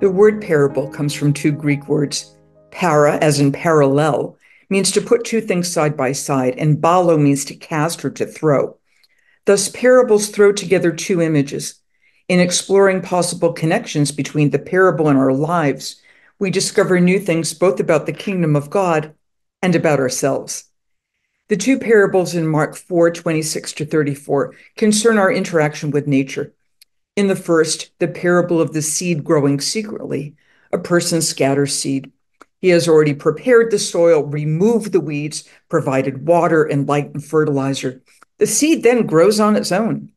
The word parable comes from two Greek words. Para, as in parallel, means to put two things side by side, and balo means to cast or to throw. Thus, parables throw together two images. In exploring possible connections between the parable and our lives, we discover new things both about the kingdom of God and about ourselves. The two parables in Mark 4:26-34 concern our interaction with nature. In the first, the parable of the seed growing secretly, a person scatters seed. He has already prepared the soil, removed the weeds, provided water and light and fertilizer. The seed then grows on its own.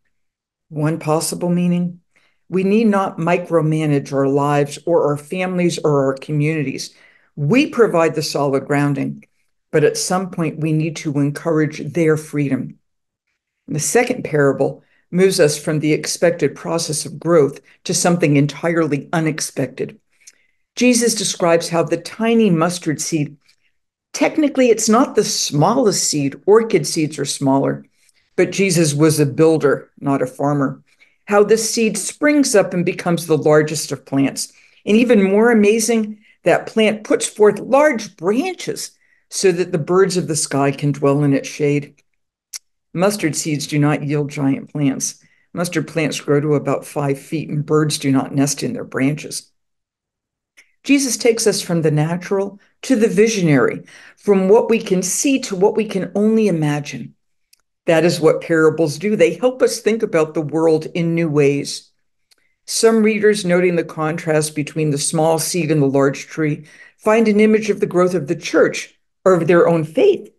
One possible meaning: we need not micromanage our lives or our families or our communities. We provide the solid grounding, but at some point we need to encourage their freedom. The second parable moves us from the expected process of growth to something entirely unexpected. Jesus describes how the tiny mustard seed, technically it's not the smallest seed, orchid seeds are smaller, but Jesus was a builder, not a farmer. How this seed springs up and becomes the largest of plants. And even more amazing, that plant puts forth large branches so that the birds of the sky can dwell in its shade. Mustard seeds do not yield giant plants. Mustard plants grow to about 5 feet, and birds do not nest in their branches. Jesus takes us from the natural to the visionary, from what we can see to what we can only imagine. That is what parables do. They help us think about the world in new ways. Some readers, noting the contrast between the small seed and the large tree, find an image of the growth of the church or of their own faith.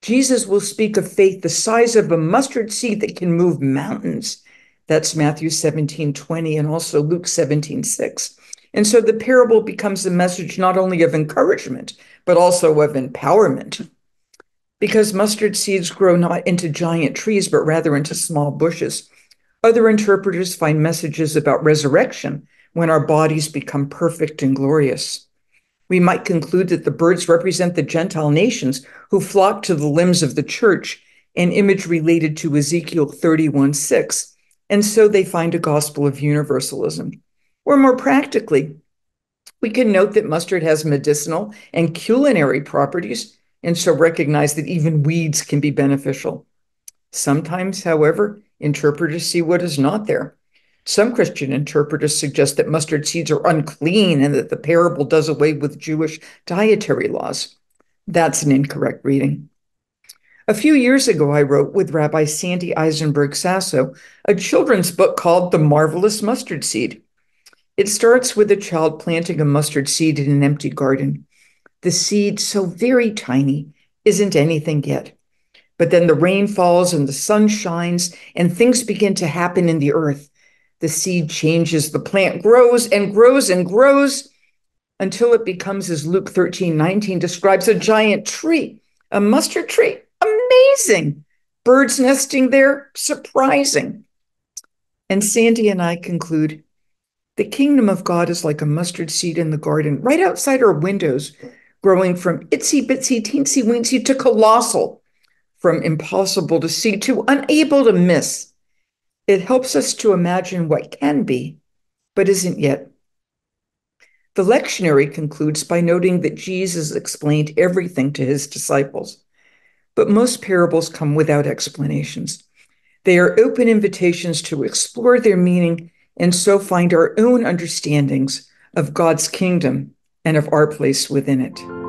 Jesus will speak of faith the size of a mustard seed that can move mountains. That's Matthew 17:20 and also Luke 17:6. And so the parable becomes a message not only of encouragement, but also of empowerment. Because mustard seeds grow not into giant trees, but rather into small bushes. Other interpreters find messages about resurrection when our bodies become perfect and glorious. We might conclude that the birds represent the Gentile nations who flock to the limbs of the church, an image related to Ezekiel 31:6, and so they find a gospel of universalism. Or more practically, we can note that mustard has medicinal and culinary properties, and so recognize that even weeds can be beneficial. Sometimes, however, interpreters see what is not there. Some Christian interpreters suggest that mustard seeds are unclean and that the parable does away with Jewish dietary laws. That's an incorrect reading. A few years ago, I wrote with Rabbi Sandy Eisenberg Sasso a children's book called The Marvelous Mustard Seed. It starts with a child planting a mustard seed in an empty garden. The seed, so very tiny, isn't anything yet. But then the rain falls and the sun shines and things begin to happen in the earth. The seed changes, the plant grows and grows and grows until it becomes, as Luke 13:19 describes, a giant tree, a mustard tree. Amazing. Birds nesting there, surprising. And Sandy and I conclude, the kingdom of God is like a mustard seed in the garden, right outside our windows, growing from itsy bitsy teensy weensy to colossal, from impossible to see to unable to miss. It helps us to imagine what can be, but isn't yet. The lectionary concludes by noting that Jesus explained everything to his disciples, but most parables come without explanations. They are open invitations to explore their meaning and so find our own understandings of God's kingdom and of our place within it.